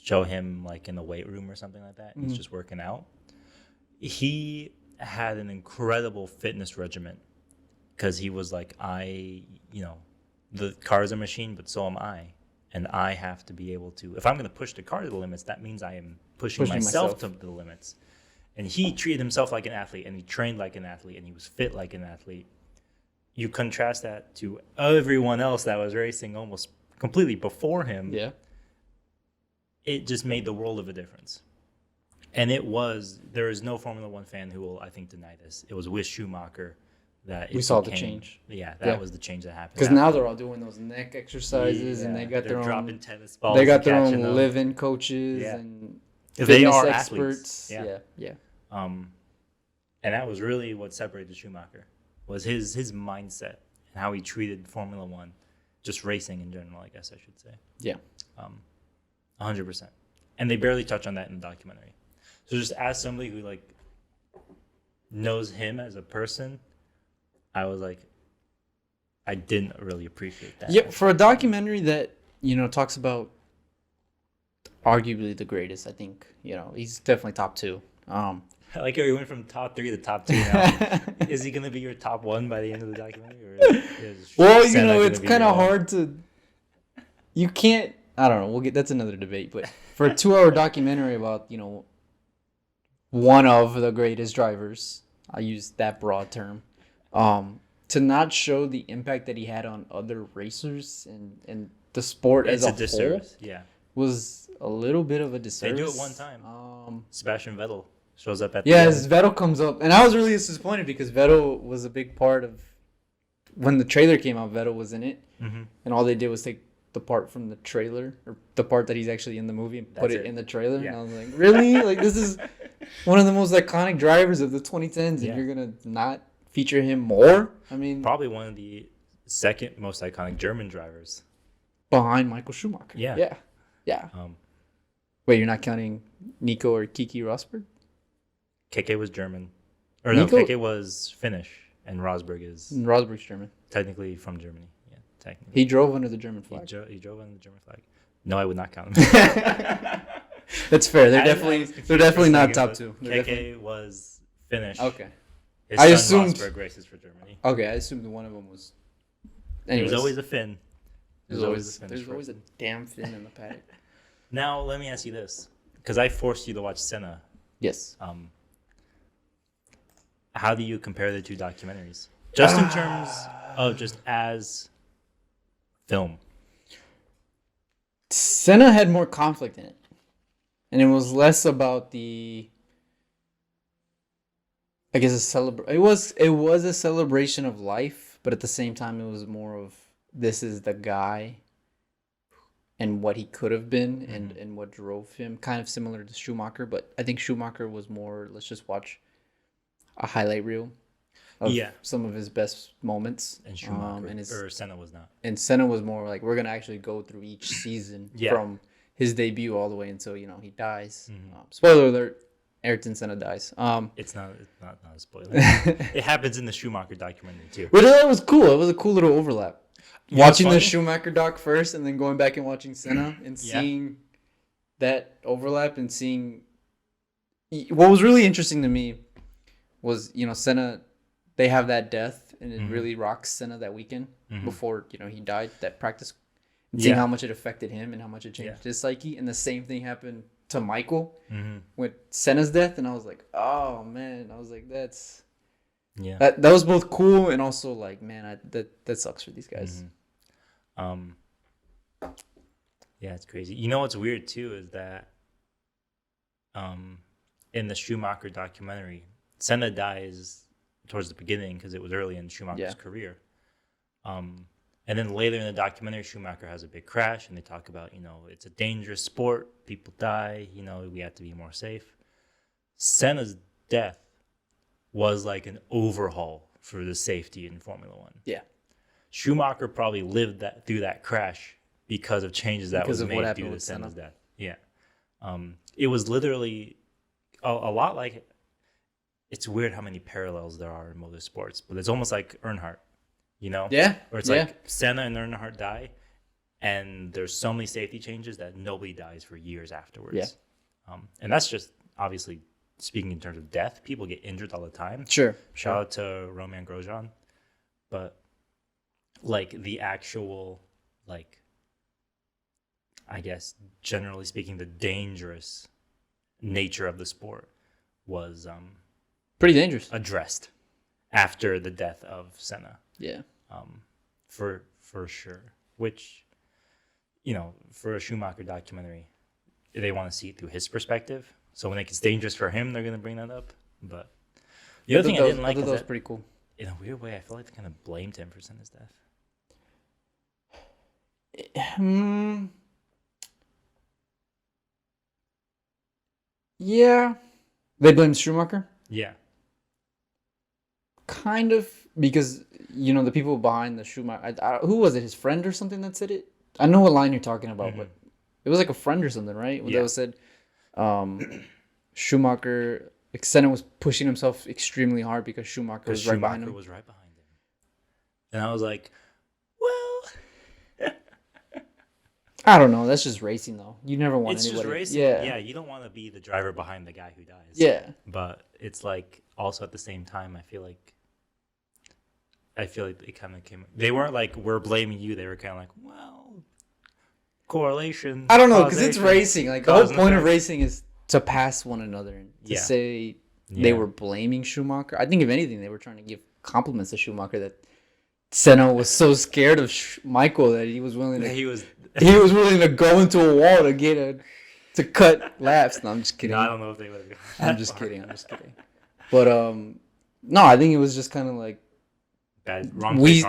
show him like in the weight room or something like that. And He's just working out. He had an incredible fitness regimen because he was like, the car is a machine, but so am I. And I have to be able to, if I'm going to push the car to the limits, that means I am pushing myself to the limits. And he treated himself like an athlete, and he trained like an athlete, and he was fit like an athlete. You contrast that to everyone else that was racing almost completely before him. Yeah. It just made the world of a difference. And there is no Formula One fan who will, I think, deny this. It was with Schumacher that We saw the change. Yeah, that was the change that happened. Because now they're all doing those neck exercises, and they got they're their dropping own. tennis balls. They got their and own catching them. live-in coaches Yeah. and They fitness are experts. athletes. Yeah. And that was really what separated Schumacher, was his mindset and how he treated Formula One, just racing in general, I guess I should say. Yeah. 100%. And they barely touch on that in the documentary. So just as somebody who like knows him as a person, I was like, I didn't really appreciate that. Yeah, for a documentary that, talks about arguably the greatest, I think, he's definitely top two. I like how he went from top 3 to top 2 now. Is he going to be your top 1 by the end of the documentary? Or is Well, Senna it's gonna be kind of your- hard to. You can't. I don't know. That's another debate. But for a 2-hour documentary about one of the greatest drivers, I use that broad term, to not show the impact that he had on other racers and the sport It's as a a whole disservice. Yeah. was a little bit of a They disservice. do it one time. Sebastian Vettel shows up at the Yeah, end. as Vettel comes up, and I was really disappointed because Vettel was a big part of when the trailer came out. Vettel was in it, and all they did was take the part from the trailer or the part that he's actually in the movie and put That's it it. in the trailer. Yeah. And I was like, really? Like this is one of the most iconic drivers of the 2010s, Yeah. and you're gonna not feature him more? I mean, Probably one of the second most iconic German drivers. behind Michael Schumacher. Yeah. Yeah. Um, Wait, you're not counting Nico or Kiki Rosberg? Keke was German. Or Nico- no, Keke was Finnish, and Rosberg is Rosberg's German. technically from Germany. Yeah, technically. He drove under the German He flag. drove on the German flag. No, I would not count him. That's fair. They're I was definitely confused they're for a definitely not second, top but two. They're definitely- Keke was Finnish. Okay. His I son assumed- Rosberg races for Germany. Okay, I assumed one of them was. Anyways, There's always a Finn. there's always Finnish a person. damn fin in the paddock. Now let me ask you this, because I forced you to watch Senna. Yes. How do you compare the two documentaries, just in terms of just as film? Senna had more conflict in it, and it was less about the. I guess It was a celebration of life, but at the same time, it was more of this is the guy. And what he could have been, and what drove him, kind of similar to Schumacher, but I think Schumacher was more. Let's just watch a highlight reel of some of his best moments. And Schumacher and or Senna was not. And Senna was more like we're gonna actually go through each season from his debut all the way until he dies. Spoiler alert: Ayrton Senna dies. It's not a spoiler. It happens in the Schumacher documentary too. But that was cool. It was a cool little overlap. You know what's Watching the funny? Schumacher doc first, and then going back and watching Senna, and seeing that overlap, and seeing what was really interesting to me was Senna. They have that death, and it really rocks Senna that weekend before he died. That practice, and seeing how much it affected him and how much it changed his psyche, and the same thing happened to Michael with Senna's death, and I was like, oh man, that's that was both cool and also like, man, that sucks for these guys. Yeah, it's crazy. You know what's weird too is that in the Schumacher documentary, Senna dies towards the beginning because it was early in Schumacher's career. And then later in the documentary, Schumacher has a big crash, and they talk about, it's a dangerous sport. People die. We have to be more safe. Senna's death was like an overhaul for the safety in Formula One. Yeah. Schumacher probably lived through that crash because of changes that was made due to Senna's death. Yeah. It was literally a lot like, it's weird how many parallels there are in motorsports, but it's almost like Earnhardt, Yeah. Where it's like Senna and Earnhardt die, and there's so many safety changes that nobody dies for years afterwards. Yeah. And that's just obviously speaking in terms of death. People get injured all the time. Sure. Shout out to Romain Grosjean. But like the actual, like, I guess generally speaking, the dangerous nature of the sport was pretty dangerous, addressed after the death of Senna. Yeah. For sure. Which, for a Schumacher documentary, they want to see it through his perspective. So when it gets dangerous for him, they're going to bring that up. But the other thing I didn't like is that, pretty cool. In a weird way, I feel like they kind of blamed him for Senna's death. Yeah. They blamed Schumacher? Yeah. Kind of, because, the people behind the Schumacher, who was it, his friend or something that said it? I know what line you're talking about, but it was like a friend or something, right? Yeah. That was said, Schumacher, Senna was pushing himself extremely hard because Schumacher was right behind him. And I was like, well, I don't know. That's just racing, though. You never want it's anybody. Just racing. Yeah, you don't want to be the driver behind the guy who dies. Yeah. But it's like, also at the same time, I feel like they kind of came. They weren't like, we're blaming you. They were kind of like, well, correlation. I don't know, because it's racing. Like, the whole point of effect. racing is to pass one another. And to say they were blaming Schumacher, I think if anything, they were trying to give compliments to Schumacher that Senna was so scared of Michael that he was willing to. He was willing to go into a wall to cut laps. No, I'm just kidding. No, I don't know if they would. I'm just kidding. But no, I think it was just kind of like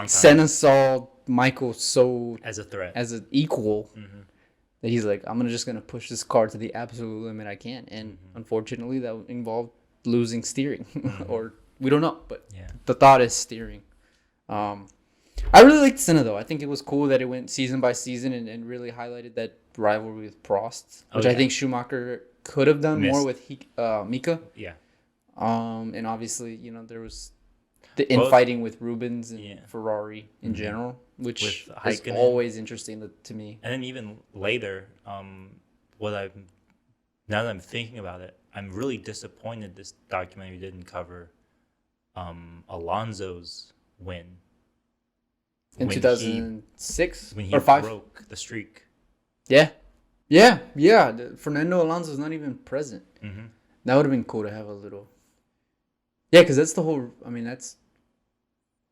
Senna saw Michael so as a threat, as an equal, that he's like, I'm just gonna push this car to the absolute limit I can, and unfortunately that involved losing steering, or we don't know, but the thought is steering. I really liked Senna though. I think it was cool that it went season by season and really highlighted that rivalry with Prost, which I think Schumacher could have done more with Mika. Yeah. And obviously, there was the infighting with Rubens and Ferrari in general, which is always interesting to me. And then even later, now that I'm thinking about it, I'm really disappointed this documentary didn't cover Alonso's win. In 2006 when he or 5? Broke the streak. Yeah. Fernando Alonso's not even present. That would have been cool to have a little. Yeah, because that's the whole. I mean, isn't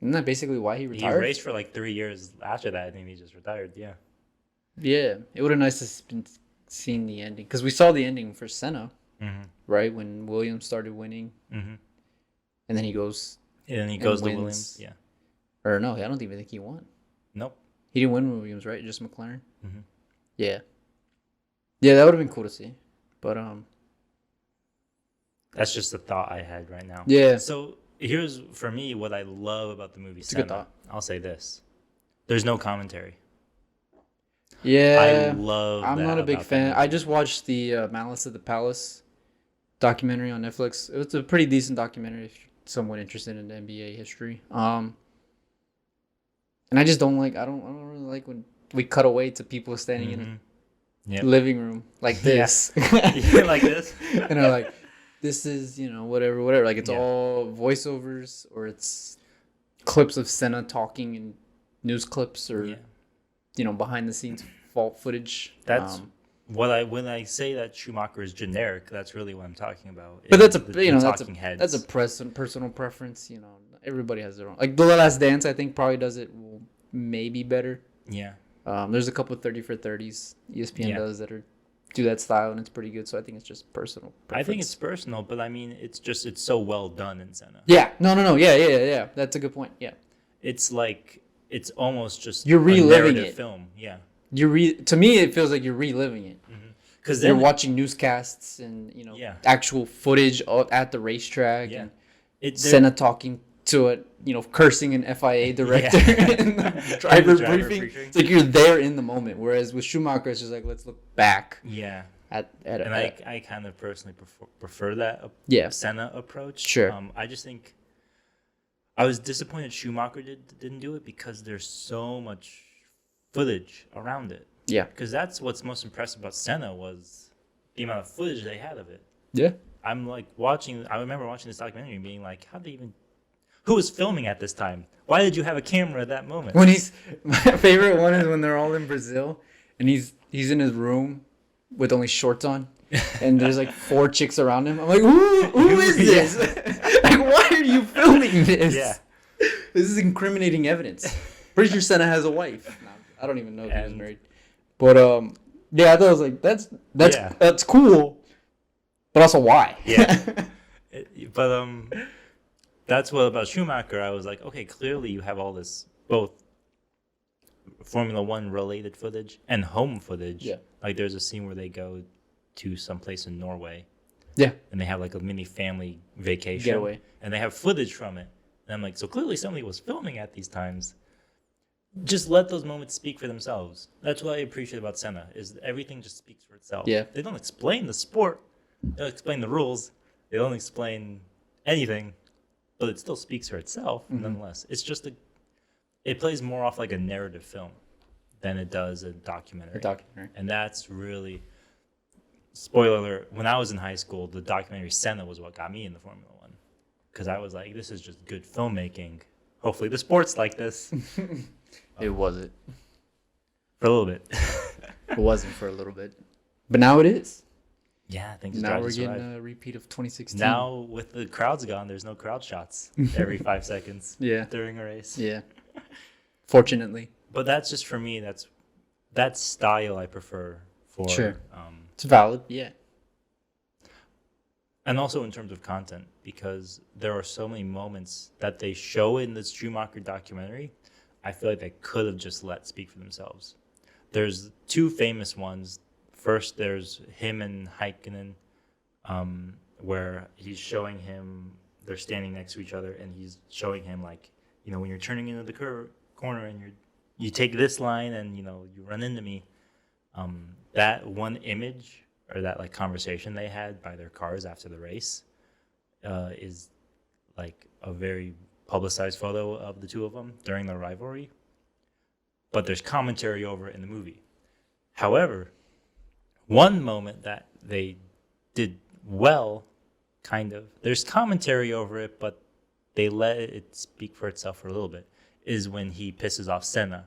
that basically why he retired? He raced for like 3 years after that, and then he just retired. Yeah. Yeah, it would have nice to have been seen the ending, because we saw the ending for Senna, right, when Williams started winning, and then he goes. And then he goes to Williams. Yeah. Or no, I don't even think he won. Nope. He didn't win Williams, right? Just McLaren. Yeah. Yeah, that would have been cool to see, but that's just the thought I had right now. Yeah. So here's, for me, what I love about the movie Senna. It's a good thought. I'll say this: there's no commentary. Yeah. I'm not a big fan. I just watched the Malice at the Palace documentary on Netflix. It was a pretty decent documentary if you're somewhat interested in NBA history. And I just don't like. I don't really like when we cut away to people standing in a living room like this. Like this. And they're like, this is, whatever. Like, it's all voiceovers, or it's clips of Senna talking in news clips, or, behind the scenes fault footage. That's when I say that Schumacher is generic, that's really what I'm talking about. But that's that's a personal preference. Everybody has their own. Like, The Last Dance, I think probably does it maybe better. Yeah. There's a couple of 30 for 30s ESPN does that are do that style, and it's pretty good. So I think it's just personal I think preference. it's personal, but I mean, it's so well done in Senna. Yeah. No. Yeah. That's a good point. Yeah. It's like it's almost just You're a reliving narrative it. film. Yeah, To me, it feels like you're reliving it. because You're then watching newscasts and Yeah. actual footage at the racetrack yeah, and it Senna talking to it, cursing an FIA director in the driver's driver briefing. briefing. It's like you're there in the moment. Whereas with Schumacher, it's just like, let's look back yeah. at And I kind of personally prefer that Yeah. Senna approach. Sure. I just think I was disappointed Schumacher didn't do it because there's so much footage around it. Yeah. Because that's what's most impressive about Senna was the amount of footage they had of it. Yeah. I'm like I remember watching this documentary and being like, who was filming at this time? Why did you have a camera at that moment? My favorite one is when they're all in Brazil and he's in his room with only shorts on. And there's like 4 chicks around him. I'm like, who is this? Like, why are you filming this? Yeah. This is incriminating evidence. Pretty sure Senna has a wife. No, I don't even know if he was And- married. But yeah, I thought I was like, Yeah. that's cool. But also why? Yeah. But that's what about Schumacher. I was like, okay, clearly you have all this both Formula One related footage and home footage. Yeah. Like there's a scene where they go to some place in Norway Yeah. and they have like a mini family vacation Getaway. and they have footage from it. And I'm like, so clearly somebody was filming at these times. Just let those moments speak for themselves. That's what I appreciate about Senna is everything just speaks for itself. Yeah. They don't explain the sport. They don't explain the rules. They don't explain anything, but it still speaks for itself nonetheless. It's just it plays more off like a narrative film than it does a documentary. And that's really, spoiler alert, when I was in high school, the documentary Senna was what got me into Formula One. Because I was like, this is just good filmmaking. Hopefully the sport's like this. It wasn't. For a little bit. It wasn't for a little bit. But now it is. Yeah, I think Now we're getting a repeat of 2016. Now, with the crowds gone, there's no crowd shots every 5 seconds Yeah. during a race. Yeah. Fortunately. But that's just for me. That style I prefer for. Sure. It's valid. Yeah. And also in terms of content, because there are so many moments that they show in this Schumacher documentary, I feel like they could have just let speak for themselves. There's 2 famous ones. First, there's him and Heikkinen, where he's showing him, they're standing next to each other, and he's showing him, like, when you're turning into the corner and you take this line and, you run into me. That one image or that, like, conversation they had by their cars after the race is, like, a very publicized photo of the 2 of them during the rivalry. But there's commentary over it in the movie. However, one moment that they did well, kind of, there's commentary over it, but they let it speak for itself for a little bit, is when he pisses off Senna.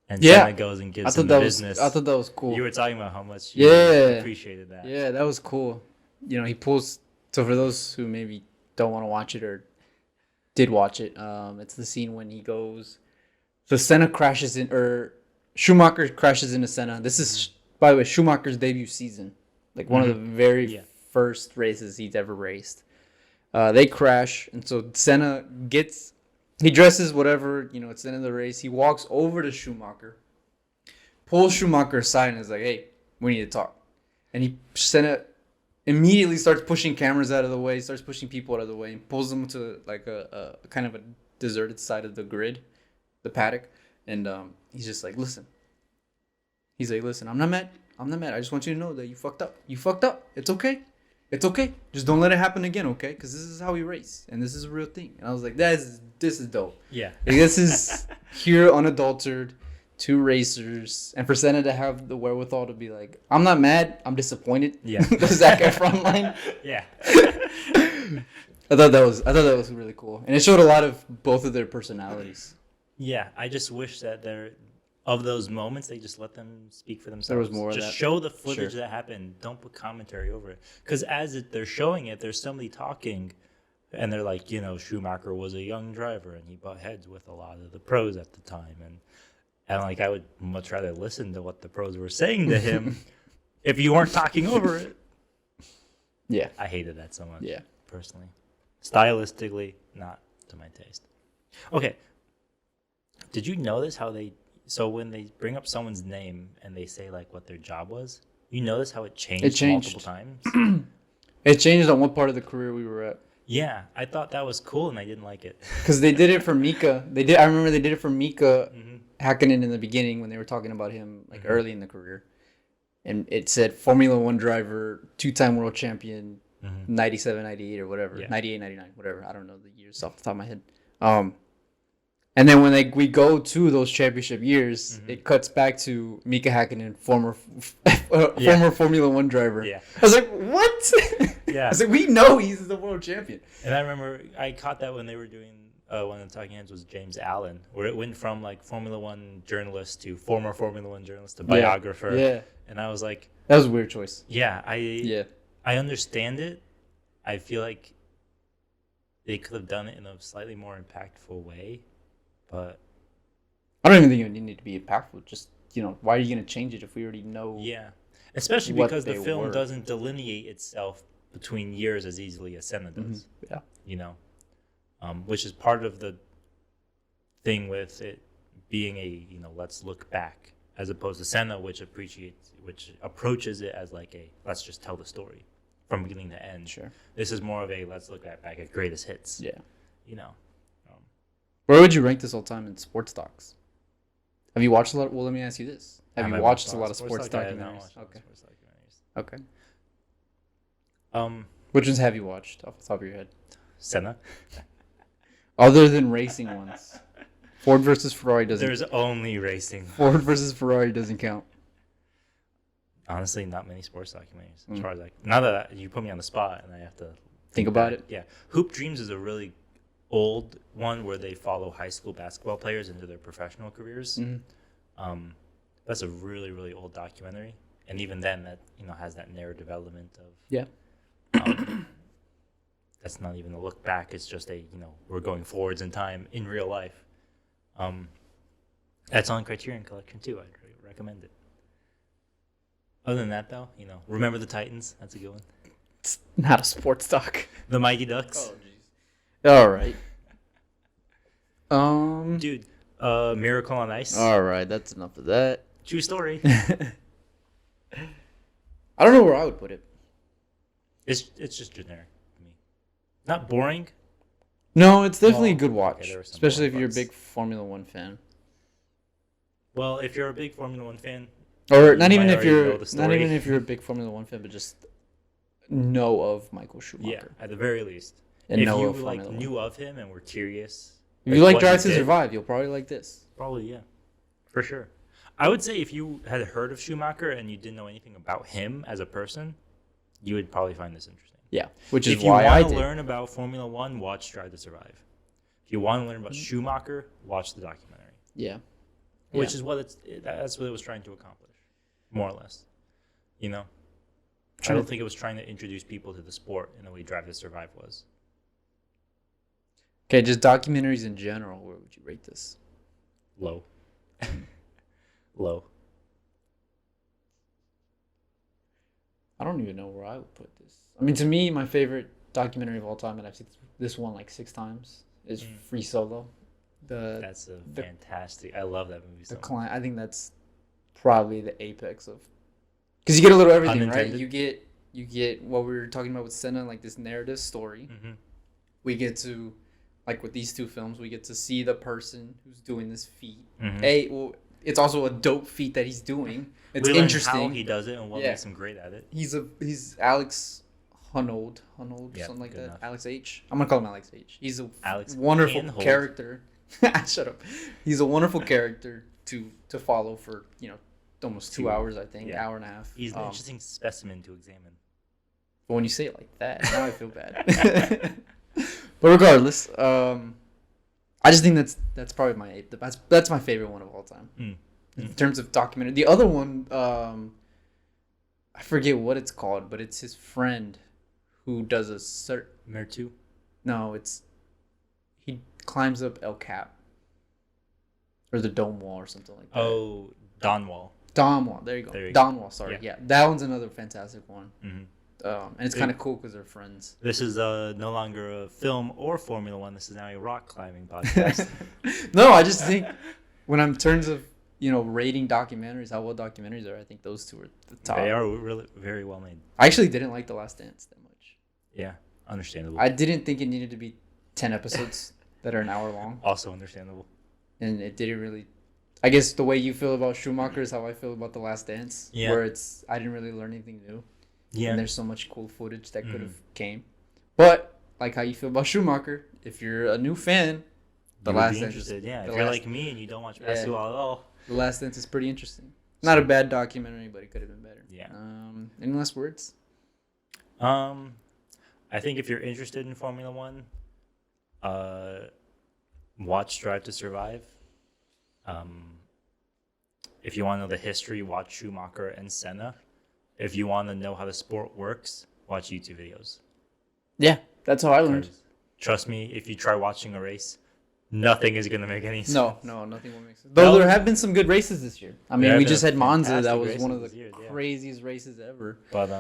And Senna goes and gives him the business. I thought that was cool. You were talking about how much you appreciated that. Yeah, that was cool. He pulls. So for those who maybe don't want to watch it or did watch it, it's the scene when he goes. So Senna crashes Schumacher crashes into Senna. This is, by the way, Schumacher's debut season. Like one of the very first races he's ever raced. They crash, and so Senna he dresses whatever, it's the end of the race. He walks over to Schumacher, pulls Schumacher aside, and is like, hey, we need to talk. And Senna immediately starts pushing cameras out of the way, starts pushing people out of the way, and pulls them to like a kind of a deserted side of the grid, the paddock. And he's just like, listen. He's like, listen, I'm not mad. I just want you to know that you fucked up. It's okay. Just don't let it happen again, okay? Because this is how we race, and this is a real thing. And I was like, this is dope. Yeah. Like, this is pure, unadulterated, 2 racers, and for Senna to have the wherewithal to be like, I'm not mad, I'm disappointed. Yeah. The Zac Efron line. Yeah. I thought that was really cool, and it showed a lot of both of their personalities. Yeah, I just wish that of those moments, they just let them speak for themselves. There was more of just that. show the footage Sure. that happened. Don't put commentary over it. Because they're showing it, there's somebody talking, and they're like, Schumacher was a young driver, and he butt heads with a lot of the pros at the time. And like, I would much rather listen to what the pros were saying to him if you weren't talking over it. Yeah. I hated that so much. Yeah. Personally. Stylistically, not to my taste. Okay. Did you notice how so when they bring up someone's name and they say like what their job was, you notice how it changed multiple times? It changed on what part of the career we were at. Yeah, I thought that was cool and I didn't like it. Because they did it for Mika. I remember they did it for Mika Hakkinen in the beginning when they were talking about him like early in the career. And it said Formula One driver, 2-time world champion, 97, 98 or whatever, 98, 99, whatever. I don't know the years off the top of my head. And then when we go to those championship years, it cuts back to Mika Hakkinen, former Formula One driver. Yeah. I was like, what? Yeah. I was like, we know he's the world champion. And I remember I caught that when they were doing one of the talking heads was James Allen, where it went from like Formula One journalist to former Formula One journalist to biographer. Yeah. And I was like, that was a weird choice. Yeah, I understand it. I feel like they could have done it in a slightly more impactful way, but I don't even think it need to be impactful. Just, why are you going to change it if we already know? Yeah, especially because the film doesn't delineate itself between years as easily as Senna does. Yeah. Which is part of the thing with it being a let's look back, as opposed to Senna, which approaches it as like a let's just tell the story from beginning to end. Sure. This is more of a let's look back at greatest hits. Yeah. Where Where would you rank this all time in sports docs? Have you watched a lot? Well, let me ask you this: Have you watched a lot of sports documentaries? Okay. Which ones have you watched off the top of your head? Senna. Other than racing ones, Ford versus Ferrari doesn't. There's only racing. Ford versus Ferrari doesn't count. Honestly, not many sports documentaries. As far as now that you put me on the spot and I have to think about it. Yeah, Hoop Dreams is a really old one where they follow high school basketball players into their professional careers. That's a really, really old documentary, and even then, that has that narrative element of that's not even a look back. It's just we're going forwards in time in real life. That's on Criterion Collection too. I'd recommend it. Other than that, though, Remember the Titans. That's a good one. It's not a sports doc. The Mighty Ducks. Oh, jeez. All right. Dude, Miracle on Ice. All right, that's enough of that. True story. I don't know where I would put it. It's just generic to me. Not boring. No, it's definitely a good watch, okay, especially if you're a big Formula One fan. Well, if you're a big Formula One fan, or not even if you're a big Formula One fan, but just know of Michael Schumacher. Yeah, at the very least. And if know you of knew of him and were curious, if you like Drive to Survive, you'll probably like this. Probably, yeah, for sure. I would say if you had heard of Schumacher and you didn't know anything about him as a person, you would probably find this interesting. Yeah, which is why I did. If you want to learn about Formula One, watch Drive to Survive. If you want to learn about Schumacher, watch the documentary. Yeah. Which is that's what it was trying to accomplish, more or less. I don't think it was trying to introduce people to the sport in the way Drive to Survive was. Okay, just documentaries in general. Where would you rate this? Low. Low. I don't even know where I would put this. I mean, to me, my favorite documentary of all time, and I've seen this one like 6 times, is Free Solo. That's fantastic. I love that movie so much. I think that's probably the apex of, because you get a little everything, Unintended. right? You get what we were talking about with Senna, like this narrative story. We get to, like with these 2 films, we get to see the person who's doing this feat. It's also a dope feat that he's doing. It's interesting how he does it and what makes him great at it. He's Alex Honnold, something like that. Enough. Alex H. I'm gonna call him Alex H. He's a wonderful character. Shut up. He's a wonderful character to follow for almost 2 hours, I think, hour and a half. He's an interesting specimen to examine. But when you say it like that, now I feel bad. But regardless, I just think that's probably that's my favorite one of all time in terms of documentary. The other one, I forget what it's called, but it's his friend who does a Mertu? No, he climbs up El Cap or the Dome Wall or something like that. Oh, Don Wall. Donwall. There you go. Donwall. Sorry. Yeah, that one's another fantastic one. Mm-hmm. And it's kind of cool because they're friends. This is no longer a film or Formula One. This is now a rock climbing podcast. No, I just think when I'm in terms of rating documentaries, how well documentaries are, I think those two are the top. They are really very well made. I actually didn't like The Last Dance that much. Yeah, understandable. I didn't think it needed to be 10 episodes that are an hour long. Also understandable. And it didn't really. I guess the way you feel about Schumacher is how I feel about The Last Dance. Yeah. Where I didn't really learn anything new. Yeah. And there's so much cool footage that could have came. But like how you feel about Schumacher, if you're a new fan, The Last Dance. Yeah, if you're like me and you don't watch basketball at all, The Last Dance is pretty interesting. Not a bad documentary, but it could have been better. Yeah. Any last words? I think if you're interested in Formula One, watch Drive to Survive. If you want to know the history, watch Schumacher and Senna. If you want to know how the sport works, watch YouTube videos. Yeah, that's how I learned. Trust me, if you try watching a race, nothing is going to make any sense. No, nothing will make sense. Though there have been some good races this year. I mean, we just had Monza. That was one of the craziest races ever. But,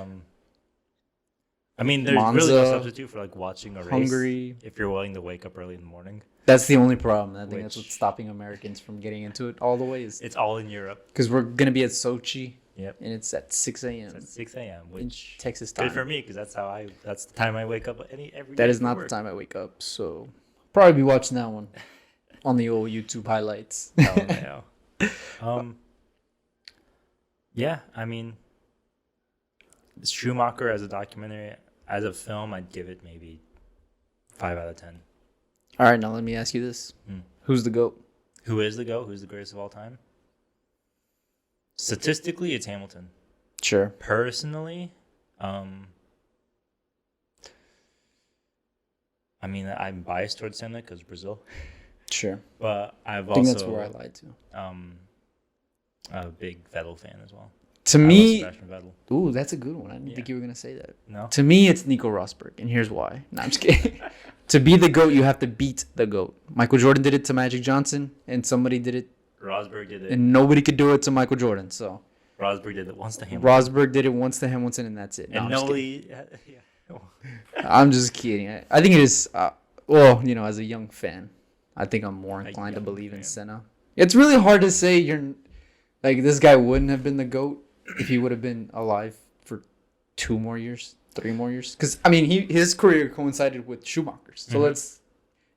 I mean, there's Monza, really no substitute for like watching a race. Hungary. If you're willing to wake up early in the morning. That's the only problem. I think that's what's stopping Americans from getting into it all the way. It's all in Europe. Because we're going to be at Sochi. Yep. And it's at 6 a.m. It's at 6 a.m. Which Texas time. Good for me because that's the time I wake up every day. That is not the time I wake up. So probably be watching that one on the old YouTube highlights. Oh, no. Yeah, I mean, Schumacher as a documentary, as a film, I'd give it maybe 5 out of 10. All right, now let me ask you this: Who's the GOAT? Who is the GOAT? Who's the greatest of all time? Statistically, it's Hamilton. Sure. Personally, I mean, I'm biased towards Senna because Brazil. Sure. But I think that's where I lied to. A big Vettel fan as well. To me, Sebastian Vettel. Ooh, that's a good one. I didn't think you were gonna say that. No. To me, it's Nico Rosberg, and here's why. No, I'm just kidding. To be the GOAT, you have to beat the GOAT. Michael Jordan did it to Magic Johnson, and somebody did it. Rosberg did it. And nobody could do it to Michael Jordan. So. Rosberg did it once to Hamilton. Rosberg did it once to Hamilton, and that's it. No, and nobody. I'm just kidding. I think it is. Well, as a young fan, I think I'm more inclined to believe in Senna. It's really hard to say this guy wouldn't have been the GOAT if he would have been alive for 2 more years, 3 more years. Because I mean, his career coincided with Schumacher's. So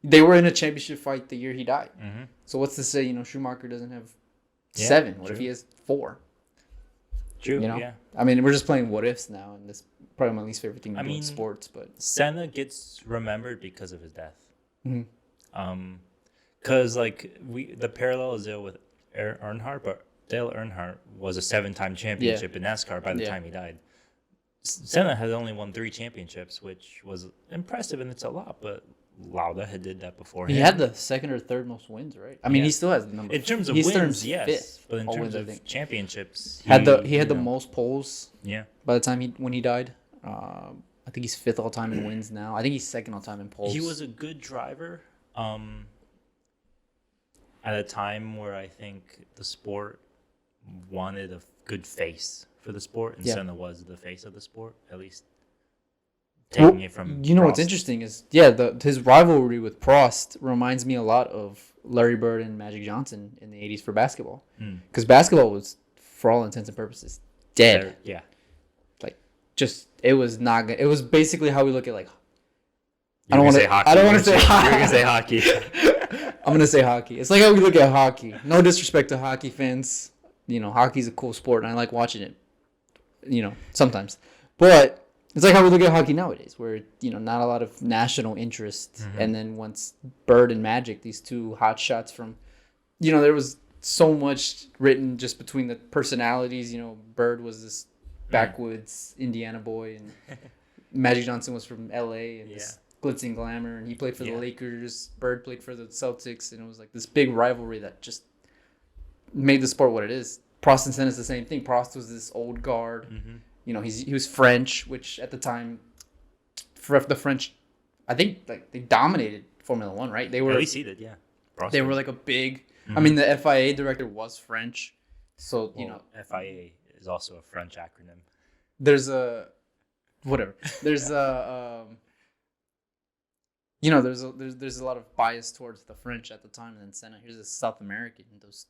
they were in a championship fight the year he died. Mm-hmm. So what's to say Schumacher doesn't have 7? What if he has 4? True. Yeah. I mean, we're just playing what ifs now, and that's probably my least favorite thing to do in sports. But Senna gets remembered because of his death. Mm-hmm. Because the parallel is there with Earnhardt, but Dale Earnhardt was a 7-time championship in NASCAR by the time he died. Senna had only won 3 championships, which was impressive, and it's a lot, but Lauda had did that before him. He had the 2nd or 3rd most wins, right? I mean, he still has the number. In terms of wins, yes. 5th, but in terms of championships, he had the most poles. Yeah. By the time when he died, I think he's 5th all time in wins now. I think he's 2nd all time in poles. He was a good driver. At a time where I think the sport wanted a good face for the sport, and Senna was the face of the sport, at least. Taking it from Prost. What's interesting is his rivalry with Prost reminds me a lot of Larry Bird and Magic Johnson in the 80s for basketball, because basketball was, for all intents and purposes, dead. Yeah, it was not good. It was basically how we look at I don't want to say hockey. You're gonna say hockey. I'm gonna say hockey. It's like how we look at hockey. No disrespect to hockey fans. Hockey's a cool sport, and I like watching it. Sometimes, but. It's like how we look at hockey nowadays, where, not a lot of national interest. Mm-hmm. And then once Bird and Magic, these 2 hot shots from, there was so much written just between the personalities. Bird was this backwoods Indiana boy, and Magic Johnson was from L.A. and this glitz and glamour. And he played for the Lakers. Bird played for the Celtics. And it was like this big rivalry that just made the sport what it is. Prost and Senna is the same thing. Prost was this old guard. Mm-hmm. He was French, which at the time, for the French, I think they dominated Formula One, right? They were at least he did, yeah. They were a big. Mm-hmm. I mean, the FIA director was French, So FIA is also a French acronym. there's a whatever. There's a there's a lot of bias towards the French at the time, and then Senna. Here's a South American, those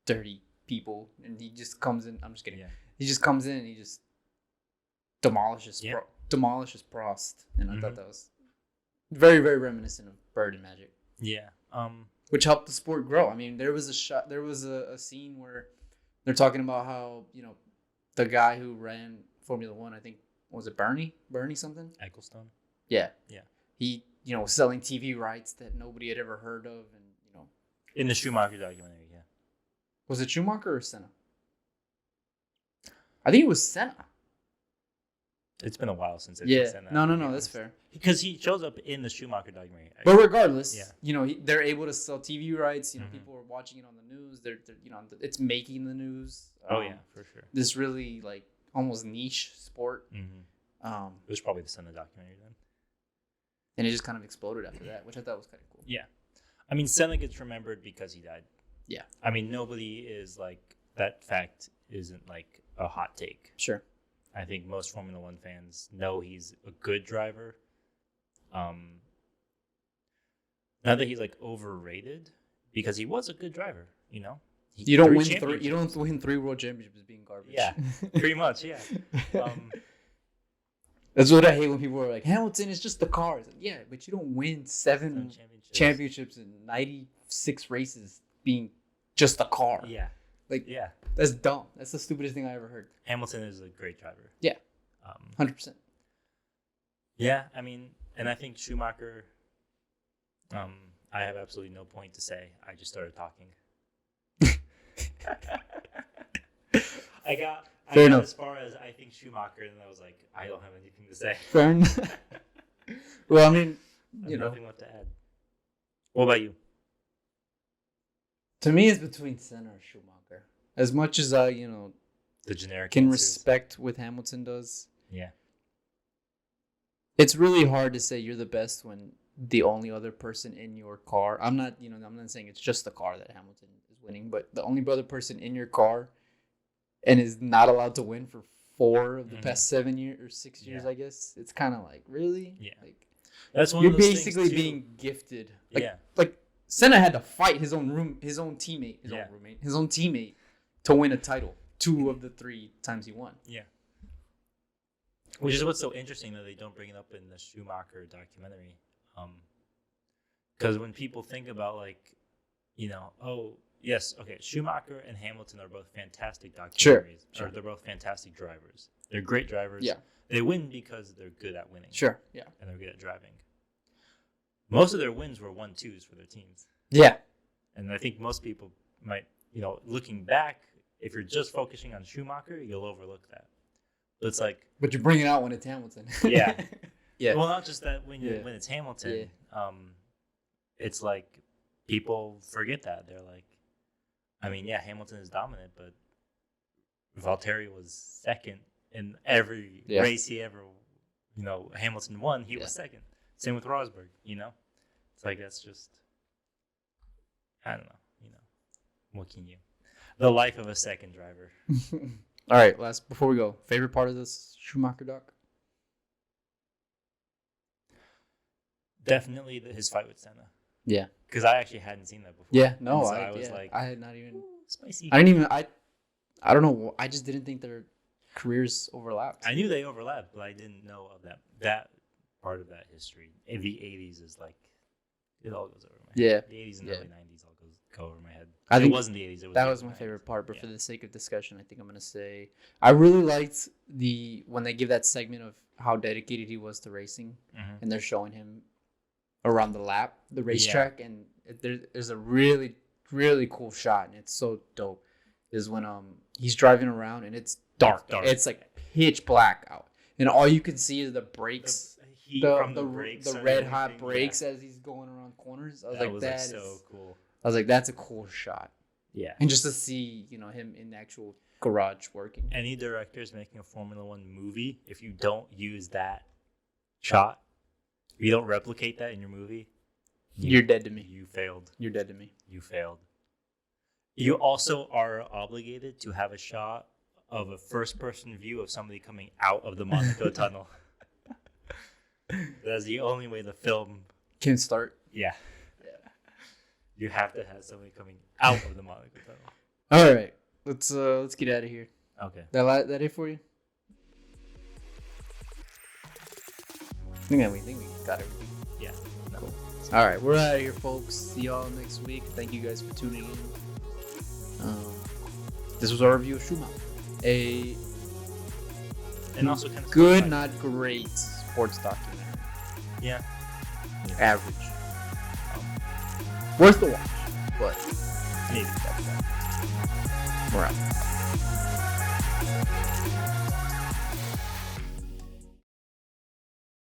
dirty people, and he just comes in. I'm just kidding. Yeah. He just comes in and he just demolishes Prost, and I thought that was very, very reminiscent of Bird and Magic. Yeah. Which helped the sport grow. I mean, there was a scene where they're talking about how the guy who ran Formula One, I think, was it Bernie something? Ecclestone. Yeah. Yeah. He selling TV rights that nobody had ever heard of, and in the Schumacher documentary. Yeah. Was it Schumacher or Senna? I think it was Senna. It's been a while since I've Yeah. seen that. No, that's fair. Because he shows up in the Schumacher documentary. But regardless, Yeah. They're able to sell TV rights. People are watching it on the news. They're it's making the news. Oh yeah, for sure. This really like almost niche sport. It was probably the Senna documentary then. And it just kind of exploded after that, which I thought was kind of cool. Yeah. I mean, Senna gets remembered because he died. Yeah. I mean, nobody is like, that fact isn't like a hot take. Sure. I think most Formula One fans know he's a good driver. Not that he's like overrated, because he was a good driver, You don't win three world championships being garbage. Yeah, pretty much, yeah. That's what I hate when people are like, Hamilton is just the car. Like, yeah, but you don't win seven championships in 96 races being just a car. Yeah. Yeah. That's dumb. That's the stupidest thing I ever heard. Hamilton is a great driver. Yeah. 100%. Yeah, I mean, and I think Schumacher, I have absolutely no point to say. I just started talking. I got as far as I think Schumacher, and I was like, I don't have anything to say. Fair enough. Well, I mean, nothing left to add. What about you? To me, it's between Senna or Schumacher. As much as I, the generic can answers. Respect what Hamilton does. Yeah. It's really hard to say you're the best when the only other person in your car. I'm not saying it's just the car that Hamilton is winning, but the only other person in your car and is not allowed to win for 4 of the past 7 years or 6 years, I guess. It's kind of like, really? Yeah. Like, that's one you're of those basically things too. being gifted. Like, yeah. Like Senna had to fight his own teammate to win a title 2 of the 3 times he won. Yeah. Which is what's so interesting that they don't bring it up in the Schumacher documentary. Because when people think about Schumacher and Hamilton are both fantastic documentaries. Sure. Or they're both fantastic drivers. They're great drivers. Yeah. They win because they're good at winning. Sure. Yeah. And they're good at driving. Most of their wins were 1-2s for their teams. Yeah. And I think most people might, looking back, if you're just focusing on Schumacher, you'll overlook that. But it's like... But you're bringing out when it's Hamilton. Yeah. Yeah. Well, not just that when it's Hamilton, it's like people forget that. They're like, I mean, yeah, Hamilton is dominant, but Valtteri was second in every race he ever, Hamilton won. He was second. Same with Rosberg, It's like, that's just, I don't know, what can you? The life of a second driver. All right, before we go, favorite part of this Schumacher doc? Definitely his fight with Senna. Yeah. Because I actually hadn't seen that before. Yeah, no, so I was like, I had not even spicy. I didn't even I don't know. I just didn't think their careers overlapped. I knew they overlapped, but I didn't know of that part of that history. In the 80s is like, it all goes over my head. Yeah. The 80s and early 90s all go over my head. I think it wasn't the 80s. That was my favorite part, but for the sake of discussion, I think I'm going to say I really liked when they give that segment of how dedicated he was to racing, and they're showing him around the racetrack, and there's a really, really cool shot, and it's so dope, is when he's driving around, and it's dark. It's like pitch black out, and all you can see is the brakes, the red hot brakes as he's going around corners. I was like, that is so cool. I was like, that's a cool shot. Yeah. And just to see, him in the actual garage working. Any directors making a Formula One movie, if you don't use that shot, if you don't replicate that in your movie, you're dead to me. You failed. You're dead to me. You failed. You also are obligated to have a shot of a first-person view of somebody coming out of the Monaco tunnel. That's the only way the film can start. Yeah. You have to have somebody coming out of the Monaco tunnel. All right, let's get out of here. Okay. That it for you? I think we got everything. Yeah. No. Cool. All right, we're out of here, folks. See y'all next week. Thank you guys for tuning in. This was our review of Schumacher. And also kind of good, not great sports documentary. Yeah. Average. Worth the watch, but maybe that's that. we're out.